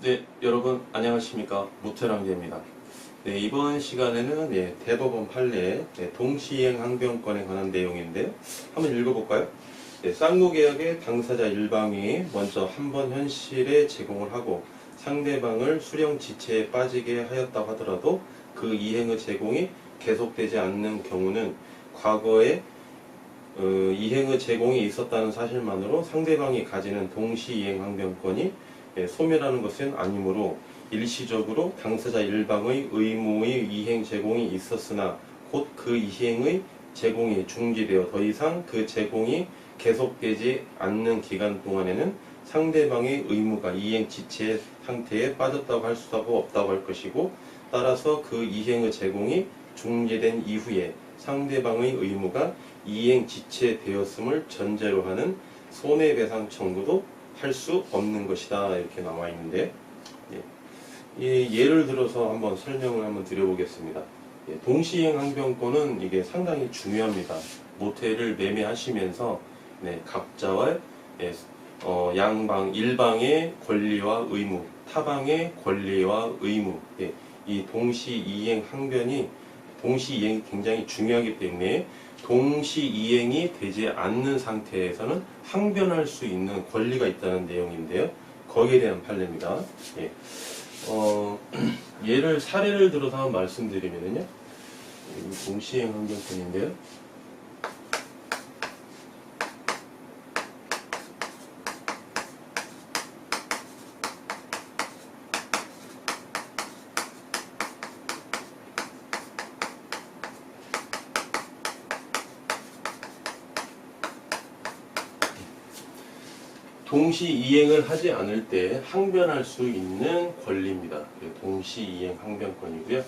네, 여러분 안녕하십니까. 모태랑제입니다. 네, 이번 시간에는 대법원 판례 동시이행 항변권에 관한 내용인데요. 한번 읽어볼까요? 네, 쌍무계약의 당사자 일방이 먼저 한 번 현실에 제공을 하고 상대방을 수령 지체에 빠지게 하였다고 하더라도 그 이행의 제공이 계속되지 않는 경우는 과거에 이행의 제공이 있었다는 사실만으로 상대방이 가지는 동시이행 항변권이 소멸하는 것은 아니므로 일시적으로 당사자 일방의 의무의 이행 제공이 있었으나 곧 그 이행의 제공이 중지되어 더 이상 그 제공이 계속되지 않는 기간 동안에는 상대방의 의무가 이행 지체 상태에 빠졌다고 할 수도 없다고 할 것이고, 따라서 그 이행의 제공이 중지된 이후에 상대방의 의무가 이행 지체되었음을 전제로 하는 손해배상 청구도 할 수 없는 것이다, 이렇게 나와 있는데, 예를 들어서 한번 설명을 한번 드려보겠습니다. 동시이행 항변권은 이게 상당히 중요합니다. 모텔을 매매하시면서 각자와 양방, 일방의 권리와 의무, 타방의 권리와 의무, 이 동시이행 항변이 동시이행이 굉장히 중요하기 때문에 동시이행이 되지 않는 상태에서는 항변할 수 있는 권리가 있다는 내용인데요. 거기에 대한 판례입니다. 사례를 들어서 한번 말씀드리면요. 동시이행 항변권인데요. 동시이행을 하지 않을 때 항변할 수 있는 권리입니다. 동시이행 항변권이고요.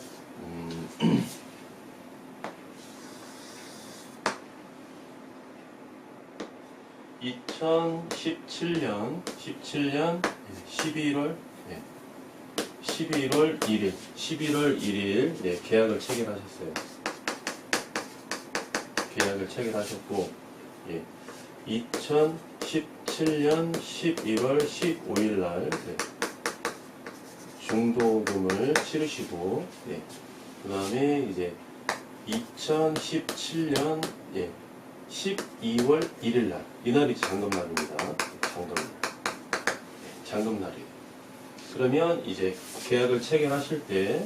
2017년 11월 1일 계약을 체결하셨어요. 계약을 체결하셨고, 2017년 11월 15일 날 중도금을 치르시고, 그 다음에 이제 2017년 12월 1일 날, 이날이 잔금날입니다. 잔금날이에요. 그러면 이제 계약을 체결하실 때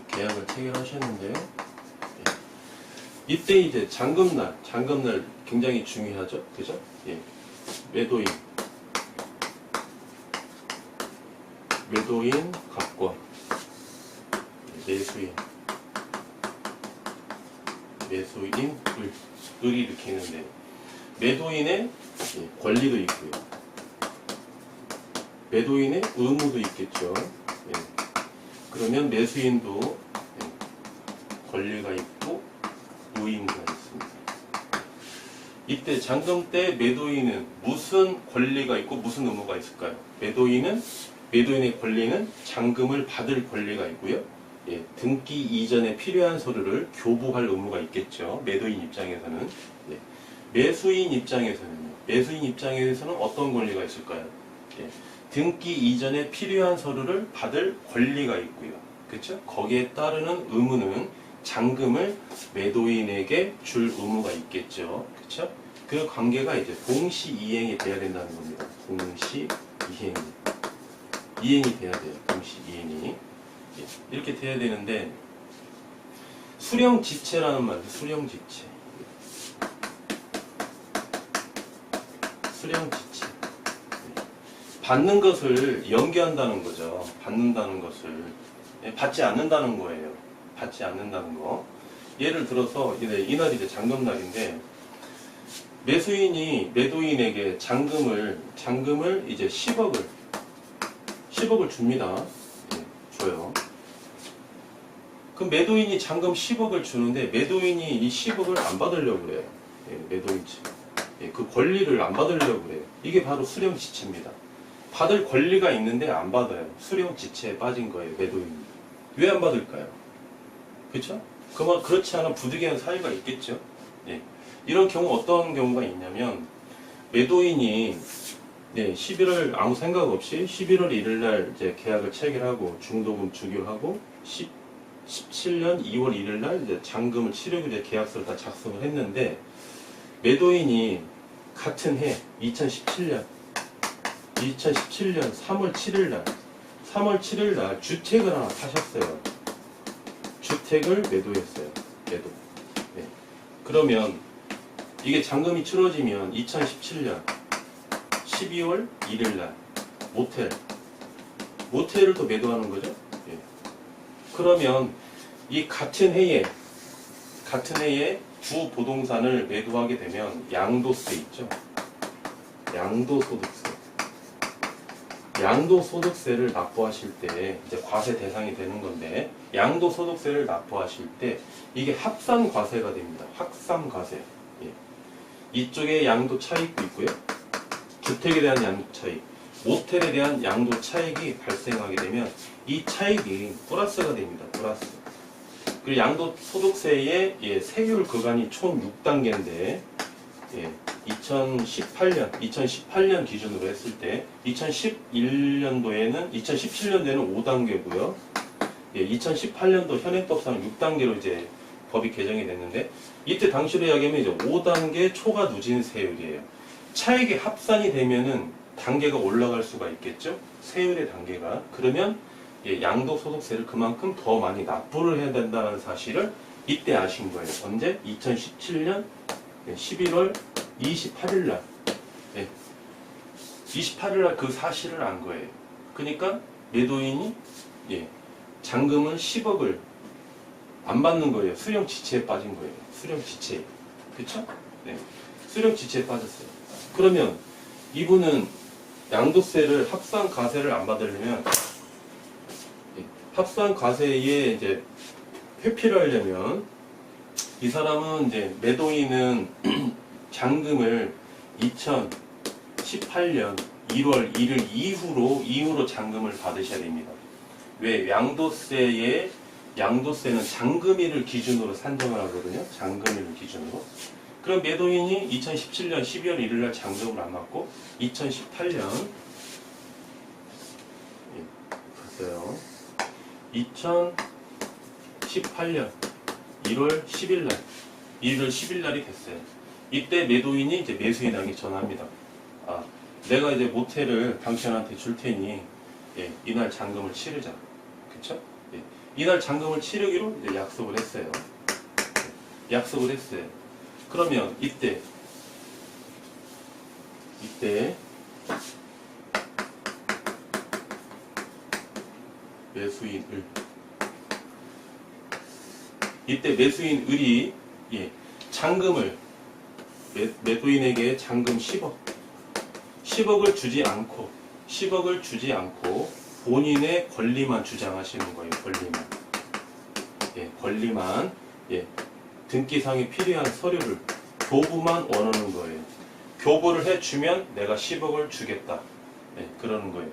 계약을 체결하셨는데요. 이때 이제 잔금날 굉장히 중요하죠, 그죠? 매도인 갑과 매수인을 이렇게 있는데, 매도인의 권리도 있고요, 매도인의 의무도 있겠죠. 그러면 매수인도 권리가 있고 의무가 있습니다. 이때 잔금 때 매도인은 무슨 권리가 있고 무슨 의무가 있을까요? 매도인의 권리는 잔금을 받을 권리가 있고요. 등기 이전에 필요한 서류를 교부할 의무가 있겠죠. 매도인 입장에서는. 매수인 입장에서는 어떤 권리가 있을까요? 등기 이전에 필요한 서류를 받을 권리가 있고요. 그렇죠? 거기에 따르는 의무는 잔금을 매도인에게 줄 의무가 있겠죠. 그렇죠? 그 관계가 이제 동시이행이 돼야 된다는 겁니다. 이행이 돼야 돼요. 동시이행이. 이렇게 돼야 되는데, 수령지체라는 말이에요. 수령지체. 받는 것을 연기한다는 거죠. 받는다는 것을. 받지 않는다는 거예요. 받지 않는다는 거. 예를 들어서 이날이 이제 잔금날인데, 매수인이 매도인에게 잔금을 이제 10억을 줍니다. 줘요. 그럼 매도인이 잔금 10억을 주는데 매도인이 이 10억을 안 받으려고 그래요. 매도인 측. 그 권리를 안 받으려고 그래요. 이게 바로 수령지체입니다. 받을 권리가 있는데 안 받아요. 수령지체에 빠진 거예요, 매도인이. 왜 안 받을까요? 그렇죠? 그렇지 않은 부득이한 사유가 있겠죠. 이런 경우 어떤 경우가 있냐면, 매도인이 11월 아무 생각 없이 11월 1일 날 이제 계약을 체결하고 중도금 주교하고 17년 2월 1일 날 이제 잔금을 치르고 이제 계약서를 다 작성을 했는데 매도인이 같은 해 2017년 3월 7일 날 주택을 하나 사셨어요. 주택을 매도했어요. 매도. 네. 그러면 이게 잔금이 치러지면 2017년 12월 1일 날 모텔을 또 매도하는 거죠. 예. 그러면 이 같은 해에 두 부동산을 매도하게 되면 양도세 있죠. 양도소득세를 납부하실 때 이제 과세 대상이 되는 건데 양도소득세를 납부하실 때 이게 합산과세가 됩니다. 합산과세. 예. 이쪽에 양도 차익도 있고요. 주택에 대한 양도 차익, 모텔에 대한 양도 차익이 발생하게 되면 이 차익이 플러스가 됩니다. 플러스. 그리고 양도소득세의 세율 구간이 총 6단계인데 2018년 기준으로 했을 때 2017년도에는 5단계고요. 2018년도 현행법상 6단계로 이제 법이 개정이 됐는데 이때 당시로 이야기하면 이제 5단계 초과 누진 세율이에요. 차익이 합산이 되면은 단계가 올라갈 수가 있겠죠. 세율의 단계가. 그러면 양도소득세를 그만큼 더 많이 납부를 해야 된다는 사실을 이때 아신 거예요. 언제? 2017년 11월 28일 날. 28일 날 그 사실을 안 거예요. 그러니까 매도인이 잔금을 10억을 안 받는 거예요. 수령지체에 빠진 거예요. 수령지체. 그쵸? 네. 수령지체에 빠졌어요. 그러면 이분은 양도세를 합산과세를 안 받으려면 합산과세에 이제 회피를 하려면 이 사람은 이제 매도인은 잔금을 2018년 1월 1일 이후로 잔금을 받으셔야 됩니다. 왜? 양도세는 잔금일을 기준으로 산정을 하거든요. 잔금일을 기준으로. 그럼 매도인이 2017년 12월 1일 날 잔금을 안 받고 2018년 봤어요. 2018년 1월 10일 날이 됐어요. 이때 매도인이 이제 매수인에게 전화합니다. 내가 이제 모텔을 당신한테 줄 테니 이날 잔금을 치르자. 그쵸? 이날 잔금을 치르기로 이제 약속을 했어요. 그러면 이때 매수인 을이 잔금을 매도인에게 잔금 10억을 주지 않고 본인의 권리만 주장하시는 거예요. 권리만 등기상에 필요한 서류를 교부만 원하는 거예요. 교부를 해주면 내가 10억을 주겠다. 그러는 거예요.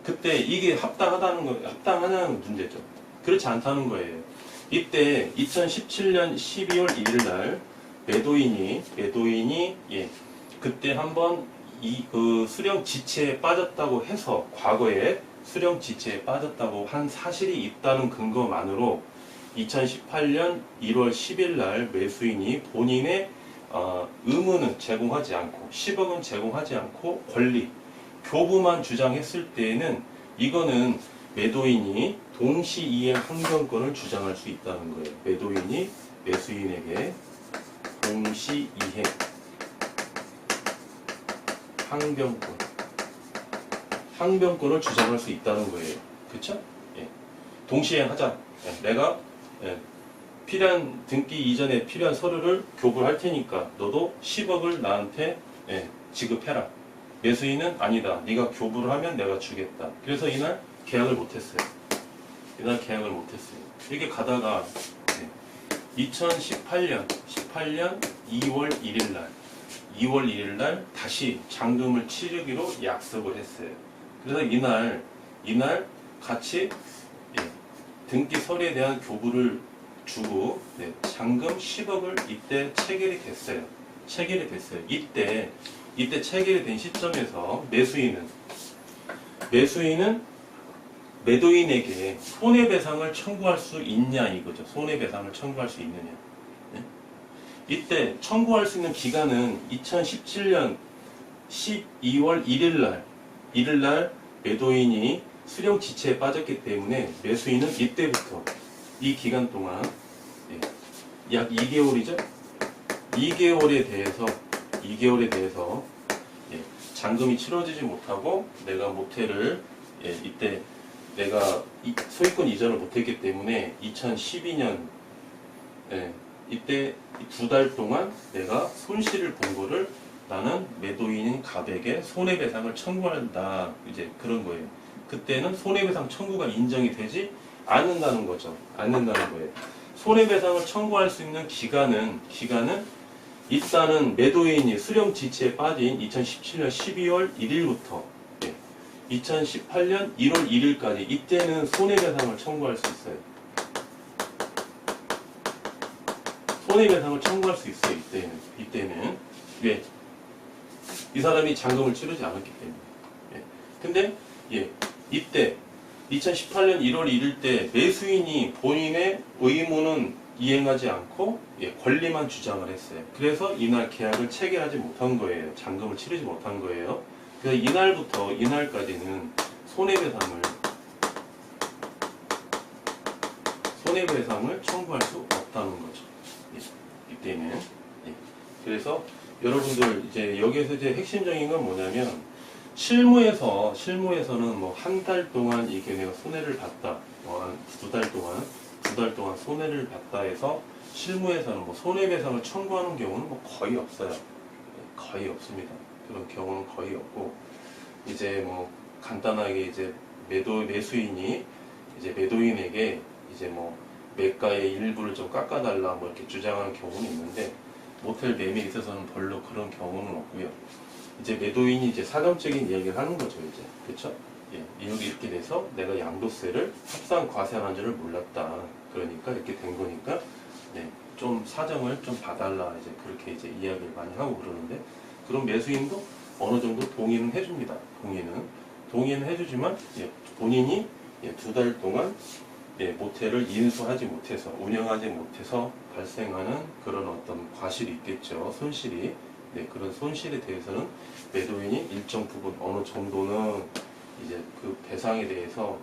그때 이게 합당하냐는 문제죠. 그렇지 않다는 거예요. 이때 2017년 12월 1일 날 매도인이 그때 한번 그 수령 지체에 빠졌다고 해서 과거에 수령 지체에 빠졌다고 한 사실이 있다는 근거만으로 2018년 1월 10일 날 매수인이 본인의 의무는 제공하지 않고 10억은 제공하지 않고 권리, 교부만 주장했을 때에는 이거는 매도인이 동시이행 항변권을 주장할 수 있다는 거예요. 매도인이 매수인에게 동시이행 항변권을 주장할 수 있다는 거예요. 그쵸? 동시이행하자. 내가 필요한 등기 이전에 필요한 서류를 교부를 할 테니까 너도 10억을 나한테 지급해라. 매수인은 아니다. 네가 교부를 하면 내가 주겠다. 그래서 이날 계약을 못했어요. 이렇게 가다가 2018년 2월 1일 날 다시 잔금을 치르기로 약속을 했어요. 그래서 이날 같이 등기 서류에 대한 교부를 주고 잔금 10억을 이때 체결이 됐어요. 이때 이때 체결이 된 시점에서 매수인은 매도인에게 손해배상을 청구할 수 있냐 이거죠. 손해배상을 청구할 수 있느냐. 네? 이때 청구할 수 있는 기간은 2017년 12월 1일 날 매도인이 수령 지체에 빠졌기 때문에 매수인은 이때부터 이 기간 동안 약 2개월이죠. 2개월에 대해서 잔금이 치러지지 못하고 내가 모텔을 이때 내가 소유권 이전을 못했기 때문에 2012년 이때 2달 동안 내가 손실을 본 거를 나는 매도인인 갑에게 손해배상을 청구한다. 이제 그런 거예요. 그때는 손해배상 청구가 인정이 되지 않는다는 거죠. 않는다는 거예요. 손해배상을 청구할 수 있는 기간은 일단은 매도인이 수령 지체에 빠진 2017년 12월 1일부터 2018년 1월 1일까지 이때는 손해배상을 청구할 수 있어요. 손해배상을 청구할 수 있어요. 이때는 왜? 이 사람이 잔금을 치르지 않았기 때문에. 근데 이때 2018년 1월 1일 때 매수인이 본인의 의무는 이행하지 않고 권리만 주장을 했어요. 그래서 이날 계약을 체결하지 못한 거예요. 잔금을 치르지 못한 거예요. 그래서 이날부터 이날까지는 손해배상을 청구할 수 없다는 거죠. 이때는. 그래서 여러분들 이제 여기에서 이제 핵심적인 건 뭐냐면 실무에서는 뭐 한 달 동안 이게 내가 손해를 봤다, 한 두 달 동안 손해를 봤다 해서 실무에서는 뭐 손해배상을 청구하는 경우는 뭐 거의 없어요. 거의 없습니다. 그런 경우는 거의 없고 이제 뭐 간단하게 이제 매수인이 이제 매도인에게 이제 뭐 매가의 일부를 좀 깎아달라 뭐 이렇게 주장하는 경우는 있는데 모텔 매매에 있어서는 별로 그런 경우는 없고요. 이제 매도인이 이제 사전적인 이야기를 하는 거죠, 이제. 그쵸? 이렇게 돼서 내가 양도세를 합산 과세한 줄을 몰랐다. 그러니까 이렇게 된 거니까, 좀 사정을 좀 봐달라. 이제 그렇게 이제 이야기를 많이 하고 그러는데, 그럼 매수인도 어느 정도 동의는 해줍니다. 동의는 해주지만, 본인이 2달 동안 모텔을 인수하지 못해서, 운영하지 못해서 발생하는 그런 어떤 과실이 있겠죠. 손실이. 그런 손실에 대해서는 매도인이 일정 부분 어느 정도는 이제 그 배상에 대해서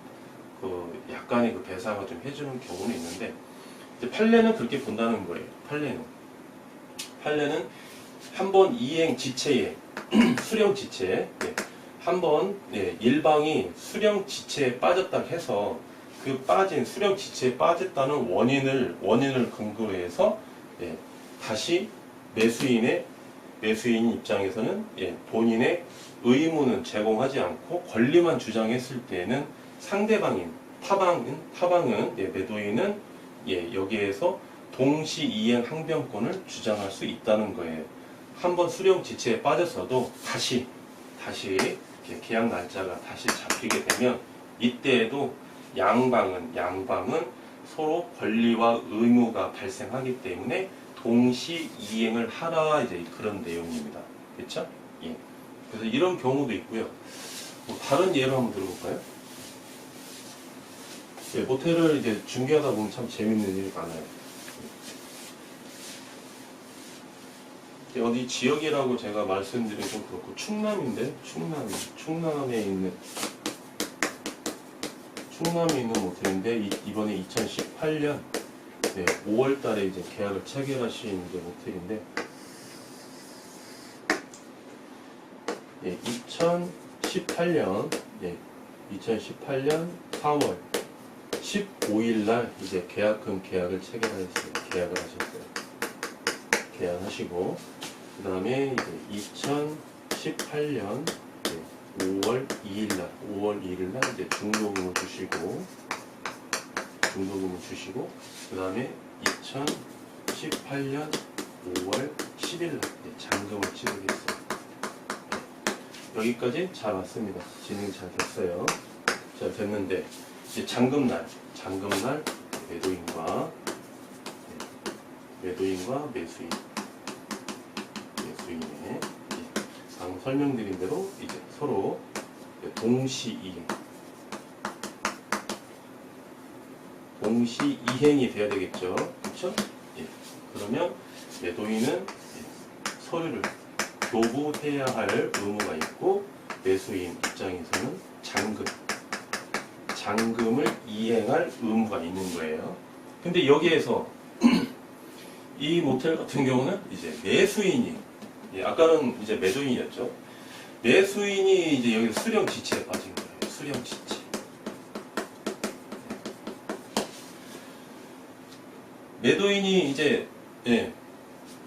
그 약간의 그 배상을 좀 해주는 경우는 있는데 이제 판례는 그렇게 본다는 거예요. 판례는 한번 이행 지체에 수령 지체에 한번 일방이 수령 지체에 빠졌다 해서 그 빠진 수령 지체에 빠졌다는 원인을 근거로 해서 다시 매수인 입장에서는 본인의 의무는 제공하지 않고 권리만 주장했을 때는 상대방인 타방은 매도인은 여기에서 동시 이행 항변권을 주장할 수 있다는 거예요. 한번 수령 지체에 빠졌어도 다시 계약 날짜가 다시 잡히게 되면 이때에도 양방은 서로 권리와 의무가 발생하기 때문에 동시 이행을 하라 이제 그런 내용입니다. 그렇죠? 그래서 이런 경우도 있고요. 뭐 다른 예로 한번 들어볼까요? 모텔을 이제 중개하다 보면 참 재밌는 일이 많아요. 어디 지역이라고 제가 말씀드리기 좀 그렇고 충남에 있는 모텔인데 이번에 2018년 5월달에 이제 계약을 체결하신 이제 모텔인데 2018년 4월 15일날 이제 계약을 체결하셨어요. 계약하시고 그 다음에 이제 2018년 5월 2일날 이제 중도금을 주시고 그 다음에 2018년 5월 10일날 잔금을 치르겠어요. 여기까지 잘 왔습니다. 진행이 잘 됐어요. 잘 됐는데 이제 잔금날 매도인과 매수인의 방금 설명드린 대로 이제 서로 동시이행. 동시이행이 돼야 되겠죠. 그렇죠? 예. 그러면 매도인은 서류를 교부해야 할 의무가 있고 매수인 입장에서는 잔금을 이행할 의무가 있는 거예요. 근데 여기에서 이 모텔 같은 경우는 이제 매수인이, 아까는 이제 매도인이었죠. 매수인이 이제 여기 수령 지치에 빠진 거예요. 수령 지치. 매도인이 이제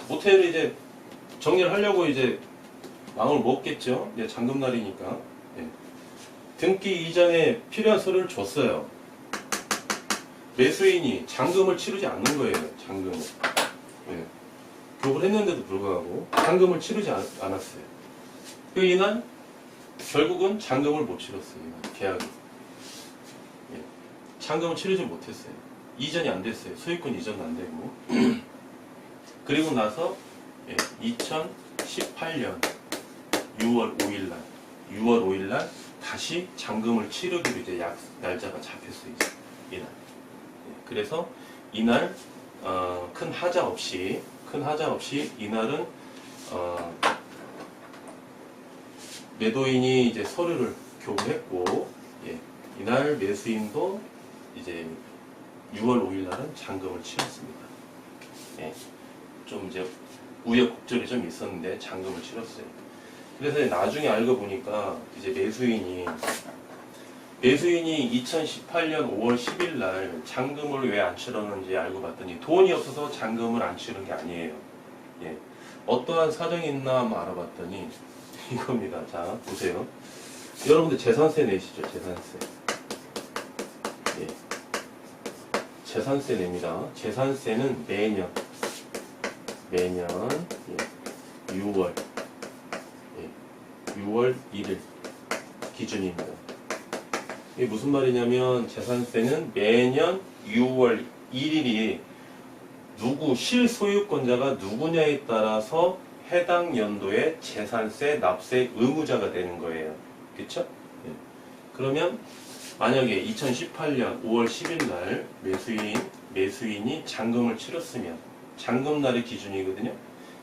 모텔을 이제 정리를 하려고 이제 마음을 먹겠죠. 이제 잔금날이니까. 등기 이전에 필요한 서류를 줬어요. 매수인이 잔금을 치르지 않는 거예요. 잔금을. 교부를 했는데도 불구하고 잔금을 치르지 않았어요. 그 이날 결국은 잔금을 못 치렀어요. 계약이. 잔금을 치르지 못했어요. 이전이 안 됐어요. 소유권 이전도 안 되고. 그리고 나서 2018년 6월 5일 날 다시 잔금을 치르기로 이제 날짜가 잡혔어요. 이날. 그래서 이날 큰 하자 없이 이날은 매도인이 이제 서류를 교부했고, 이날 매수인도 이제 6월 5일 날은 잔금을 치렀습니다. 좀 이제 우여곡절이 좀 있었는데 잔금을 치렀어요. 그래서 나중에 알고 보니까 이제 매수인이 2018년 5월 10일 날 잔금을 왜 안 치렀는지 알고 봤더니 돈이 없어서 잔금을 안 치른 게 아니에요. 어떠한 사정이 있나 한번 알아봤더니 이겁니다. 자, 보세요. 여러분들 재산세 내시죠. 재산세. 재산세 냅니다. 재산세는 매년 6월 1일 기준입니다. 이게 무슨 말이냐면 재산세는 매년 6월 1일이 실소유권자가 누구냐에 따라서 해당 연도에 재산세 납세 의무자가 되는 거예요. 그렇죠? 그러면 만약에 2018년 5월 10일 날 매수인이 잔금을 치렀으면 잔금날이 기준이거든요.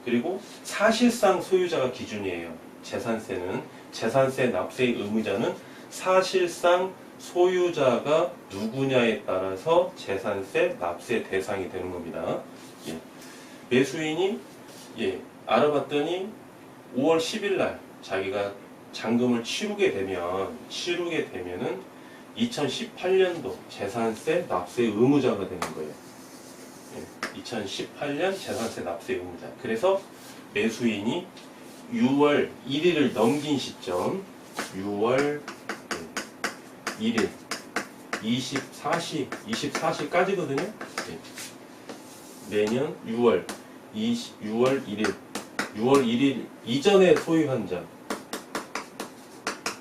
그리고 사실상 소유자가 기준이에요. 재산세는 재산세 납세 의무자는 사실상 소유자가 누구냐에 따라서 재산세 납세 대상이 되는 겁니다. 매수인이 알아봤더니 5월 10일 날 자기가 잔금을 치르게 되면은 2018년도 재산세 납세 의무자가 되는 거예요. 2018년 재산세 납세 의무자. 그래서 매수인이 6월 1일을 넘긴 시점 6월 1일 24시까지거든요. 매년 6월 1일 이전에 소유한 자,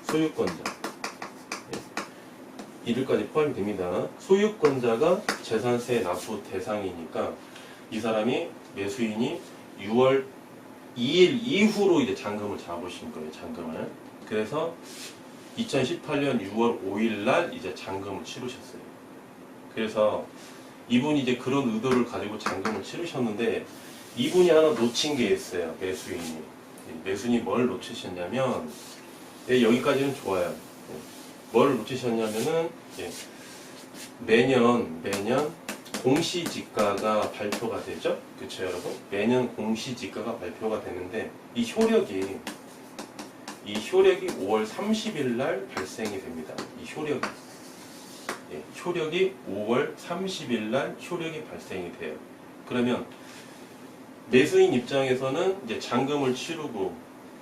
소유권자 1일까지 포함이 됩니다. 소유권자가 재산세 납부 대상이니까 이 사람이 매수인이 6월 2일 이후로 이제 잔금을 잡으신 거예요. 잔금을. 그래서 2018년 6월 5일 날 이제 잔금을 치르셨어요. 그래서 이분이 이제 그런 의도를 가지고 잔금을 치르셨는데 이분이 하나 놓친 게 있어요. 매수인이 뭘 놓치셨냐면 여기까지는 좋아요. 뭘 놓치셨냐면은 매년 공시지가가 발표가 되죠. 그렇죠, 여러분? 매년 공시지가가 발표가 되는데 이 효력이 5월 30일 날 발생이 됩니다. 이 효력이 5월 30일 날 효력이 발생이 돼요. 그러면 매수인 입장에서는 이제 잔금을 치르고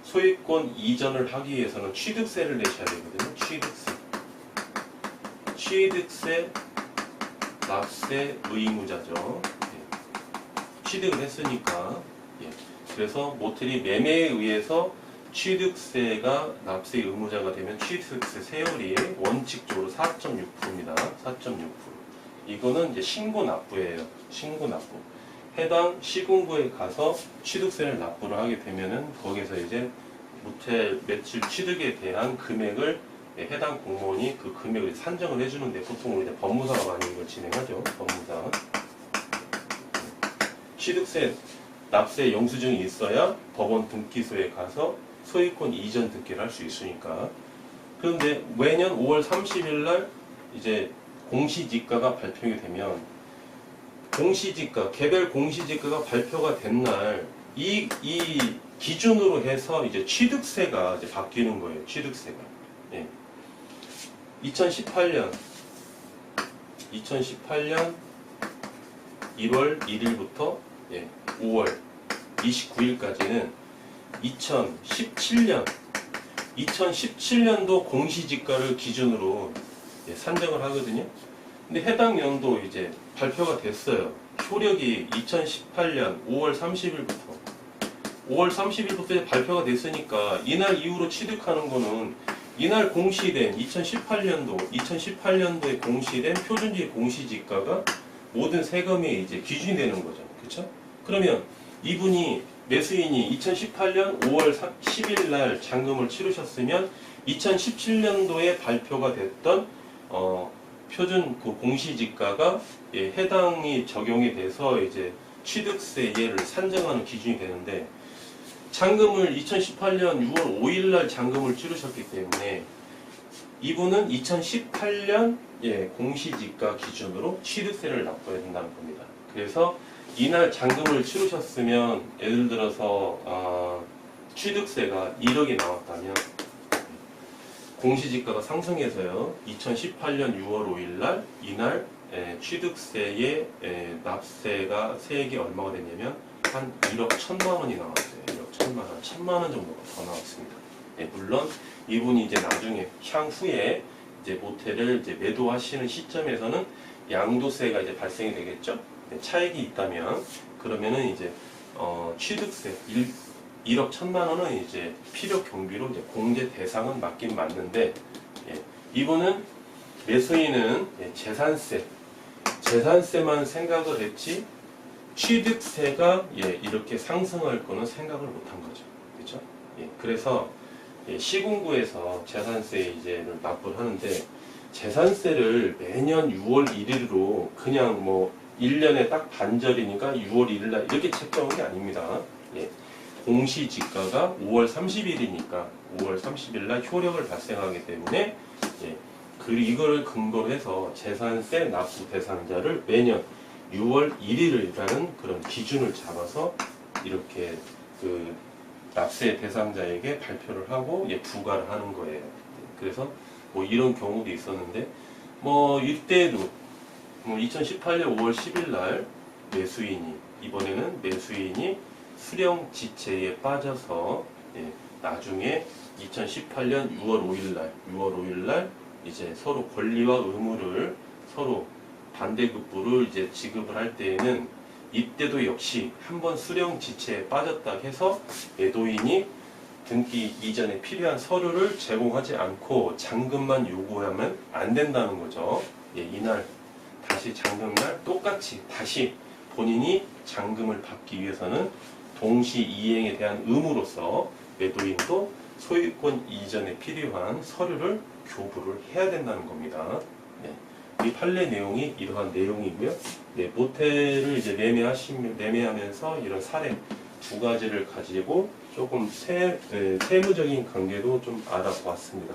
소유권 이전을 하기 위해서는 취득세를 내셔야 되거든요. 취득세 납세 의무자죠. 취득을 했으니까. 그래서 모텔이 매매에 의해서 취득세가 납세 의무자가 되면 취득세 세율이 원칙적으로 4.6%입니다. 4.6%. 이거는 이제 신고납부예요. 신고납부. 해당 시군구에 가서 취득세를 납부를 하게 되면은 거기서 이제 모텔 매출 취득에 대한 금액을 해당 공무원이 그 금액을 산정을 해주는데 보통 이제 법무사가 많이 이걸 진행하죠. 법무사. 취득세, 납세 영수증이 있어야 법원 등기소에 가서 소유권 이전 등기를 할 수 있으니까. 그런데 매년 5월 30일 날 이제 공시지가가 발표가 되면 공시지가, 개별 공시지가가 발표가 된 날 이 기준으로 해서 이제 취득세가 이제 바뀌는 거예요. 취득세가. 예. 2018년 1월 1일부터 5월 29일까지는 2017년도 공시지가를 기준으로 산정을 하거든요. 근데 해당 연도 이제 발표가 됐어요. 효력이 2018년 5월 30일부터 발표가 됐으니까 이날 이후로 취득하는 거는 이날 공시된 2018년도에 공시된 표준지 공시지가가 모든 세금의 이제 기준이 되는 거죠. 그렇죠? 그러면 이분이 매수인이 2018년 5월 10일 날 잔금을 치르셨으면 2017년도에 발표가 됐던 표준 그 공시지가가 해당이 적용이 돼서 이제 취득세를 산정하는 기준이 되는데 잔금을 2018년 6월 5일 날 잔금을 치르셨기 때문에 이분은 2018년 공시지가 기준으로 취득세를 납부해야 된다는 겁니다. 그래서 이날 잔금을 치르셨으면 예를 들어서 취득세가 1억이 나왔다면 공시지가가 상승해서요 2018년 6월 5일 날 이날 취득세의 납세가 세액이 얼마가 됐냐면 한 1억 1천만 원이 나왔어요. 1억 1천만 원, 1천만 원 정도가 더 나왔습니다. 물론 이분이 이제 나중에 향후에 이제 모텔을 이제 매도하시는 시점에서는 양도세가 이제 발생이 되겠죠. 차익이 있다면 그러면은 이제 취득세 1억 1천만 원은 이제 필요 경비로 이제 공제 대상은 맞긴 맞는데 이분은 매수인은 재산세만 생각을 했지 취득세가 이렇게 상승할 거는 생각을 못한 거죠. 그렇죠? 그래서 시군구에서 재산세 이제를 납부를 하는데 재산세를 매년 6월 1일로 그냥 뭐 1년에 딱 반절이니까 6월 1일 날 이렇게 책정한 게 아닙니다. 공시지가가 5월 30일이니까 5월 30일 날 효력을 발생하기 때문에 이거를 근거로 해서 재산세 납부 대상자를 매년 6월 1일이라는 그런 기준을 잡아서 이렇게 그 납세 대상자에게 발표를 하고 부과를 하는 거예요. 그래서 뭐 이런 경우도 있었는데 뭐 이때도 2018년 5월 10일 날 이번에는 매수인이 수령 지체에 빠져서 나중에 2018년 6월 5일 날 이제 서로 권리와 의무를 서로 반대급부를 이제 지급을 할 때에는 이때도 역시 한번 수령 지체에 빠졌다 해서 매도인이 등기 이전에 필요한 서류를 제공하지 않고 잔금만 요구하면 안 된다는 거죠. 이날 다시 잔금날 똑같이 다시 본인이 잔금을 받기 위해서는 동시 이행에 대한 의무로서 매도인도 소유권 이전에 필요한 서류를 교부를 해야 된다는 겁니다. 이 판례 내용이 이러한 내용이고요. 모텔을 이제 매매하면서 이런 사례 두 가지를 가지고 조금 세무적인 관계도 좀 알아보았습니다.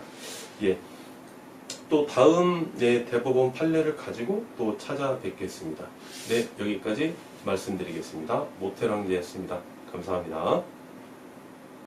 또 다음 대법원 판례를 가지고 또 찾아뵙겠습니다. 여기까지 말씀드리겠습니다. 모텔왕제였습니다. 감사합니다.